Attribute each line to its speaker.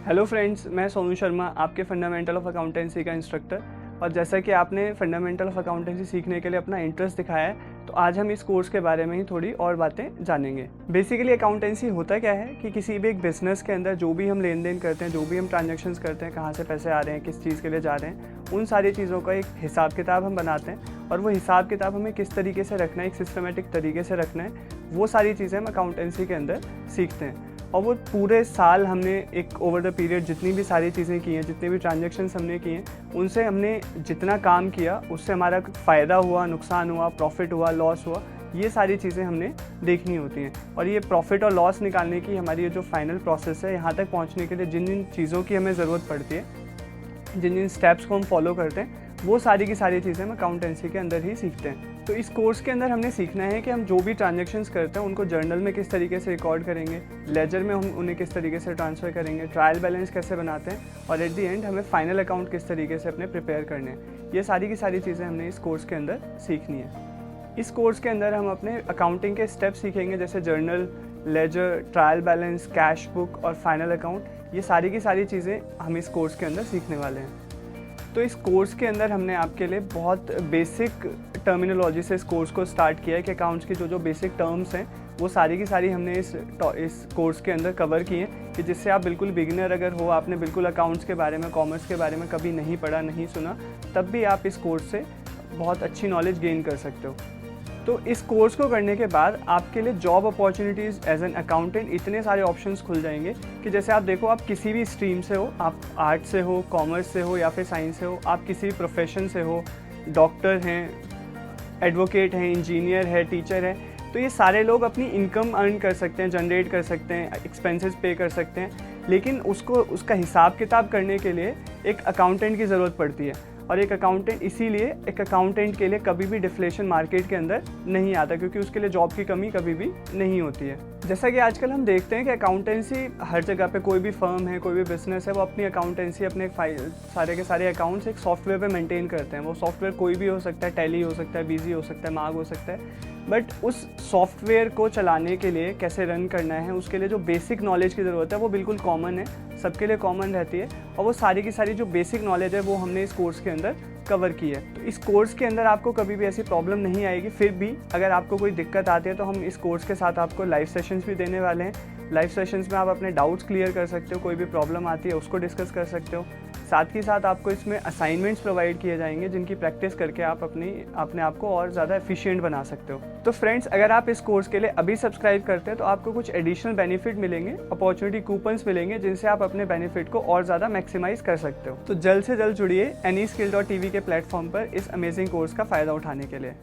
Speaker 1: Hello friends, मैं सोनू शर्मा, आपके fundamental of accountancy का इंस्ट्रक्टर। और जैसा कि आपने फंडामेंटल ऑफ अकाउंटेंसी सीखने के लिए अपना इंटरेस्ट दिखाया है, तो आज हम इस कोर्स के बारे में ही थोड़ी और बातें जानेंगे। बेसिकली अकाउंटेंसी होता क्या है कि किसी भी एक बिजनेस के अंदर जो भी हम लेन देन करते हैं, जो भी हम ट्रांजेक्शन्स करते हैं, कहाँ से पैसे आ रहे हैं, किस चीज़ के लिए जा रहे हैं, उन सारी चीज़ों का एक हिसाब किताब हम बनाते हैं। और वो हिसाब किताब हमें किस तरीके से रखना है, एक सिस्टमेटिक तरीके से रखना है, वो सारी चीज़ें हम अकाउंटेंसी के अंदर सीखते हैं। और वो पूरे साल हमने एक ओवर द पीरियड जितनी भी सारी चीज़ें की हैं, जितने भी ट्रांजैक्शंस हमने किए हैं, उनसे हमने जितना काम किया उससे हमारा फ़ायदा हुआ, नुकसान हुआ, प्रॉफिट हुआ, लॉस हुआ, ये सारी चीज़ें हमने देखनी होती हैं। और ये प्रॉफिट और लॉस निकालने की हमारी ये जो फाइनल प्रोसेस है, यहाँ तक पहुँचने के लिए जिन जिन चीज़ों की हमें ज़रूरत पड़ती है, जिन जिन स्टेप्स को हम फॉलो करते हैं, वो सारी की सारी चीज़ें हम अकाउंटेंसी के अंदर ही सीखते हैं। तो इस कोर्स के अंदर हमने सीखना है कि हम जो भी ट्रांजैक्शंस करते हैं उनको जर्नल में किस तरीके से रिकॉर्ड करेंगे, लेजर में हम उन्हें किस तरीके से ट्रांसफ़र करेंगे, ट्रायल बैलेंस कैसे बनाते हैं, और एट द एंड हमें फाइनल अकाउंट किस तरीके से अपने प्रिपेयर करने हैं। ये सारी की सारी चीज़ें हमने इस कोर्स के अंदर सीखनी है। इस कोर्स के अंदर हम अपने अकाउंटिंग के स्टेप्स सीखेंगे, जैसे journal, ledger, trial balance, cash book और फाइनल अकाउंट। ये सारी की सारी चीज़ें हम इस कोर्स के अंदर सीखने वाले हैं। तो इस कोर्स के अंदर हमने आपके लिए बहुत बेसिक टर्मिनोलॉजी से इस कोर्स को स्टार्ट किया है कि अकाउंट्स की जो बेसिक टर्म्स हैं वो सारी की सारी हमने इस कोर्स के अंदर कवर की हैं, कि जिससे आप बिल्कुल बिगिनर अगर हो, आपने बिल्कुल अकाउंट्स के बारे में, कॉमर्स के बारे में कभी नहीं पढ़ा, नहीं सुना, तब भी आप इस कोर्स से बहुत अच्छी नॉलेज गेन कर सकते हो। तो इस कोर्स को करने के बाद आपके लिए job opportunities as an accountant इतने सारे ऑप्शंस खुल जाएंगे कि जैसे आप देखो, आप किसी भी स्ट्रीम से हो, आप आर्ट से हो, कॉमर्स से हो या फिर साइंस से हो, आप किसी भी प्रोफेशन से हो, डॉक्टर हैं, एडवोकेट हैं, इंजीनियर है, टीचर है, तो ये सारे लोग अपनी इनकम अर्न कर सकते हैं, जनरेट कर सकते हैं, एक्सपेंसेस पे कर सकते हैं। लेकिन उसका हिसाब किताब करने के लिए एक अकाउंटेंट की ज़रूरत पड़ती है। और एक अकाउंटेंट के लिए कभी भी डिफ्लेशन मार्केट के अंदर नहीं आता, क्योंकि उसके लिए जॉब की कमी कभी भी नहीं होती है। जैसा कि आजकल हम देखते हैं कि अकाउंटेंसी हर जगह पे, कोई भी फर्म है, कोई भी बिजनेस है, वो अपनी अकाउंटेंसी, अपने सारे के सारे अकाउंट्स एक सॉफ्टवेयर पे मेंटेन करते हैं। वो सॉफ्टवेयर कोई भी हो सकता है, टैली हो सकता है, बीजी हो सकता है, माग हो सकता है। बट उस सॉफ्टवेयर को चलाने के लिए, कैसे रन करना है, उसके लिए जो बेसिक नॉलेज की ज़रूरत है वो बिल्कुल कॉमन है, सबके लिए कॉमन रहती है। और वो सारी की सारी जो बेसिक नॉलेज है वो हमने इस कोर्स के अंदर कवर की है। तो इस कोर्स के अंदर आपको कभी भी ऐसी प्रॉब्लम नहीं आएगी। फिर भी अगर आपको कोई दिक्कत आती है तो हम इस कोर्स के साथ आपको लाइव सेशंस भी देने वाले हैं। लाइव सेशंस में आप अपने डाउट्स क्लियर कर सकते हो, कोई भी प्रॉब्लम आती है उसको डिस्कस कर सकते हो। साथ ही साथ आपको इसमें असाइनमेंट्स प्रोवाइड किए जाएंगे, जिनकी प्रैक्टिस करके आप अपने आप को और ज़्यादा एफिशिएंट बना सकते हो। तो फ्रेंड्स, अगर आप इस कोर्स के लिए अभी सब्सक्राइब करते हैं तो आपको कुछ एडिशनल बेनिफिट मिलेंगे, अपॉर्चुनिटी कूपन्स मिलेंगे, जिनसे आप अपने बेनिफिट को और ज़्यादा मैक्सिमाइज कर सकते हो। तो जल्द से जल्द जुड़िए AnySkill.tv के प्लेटफॉर्म पर इस अमेजिंग कोर्स का फ़ायदा उठाने के लिए।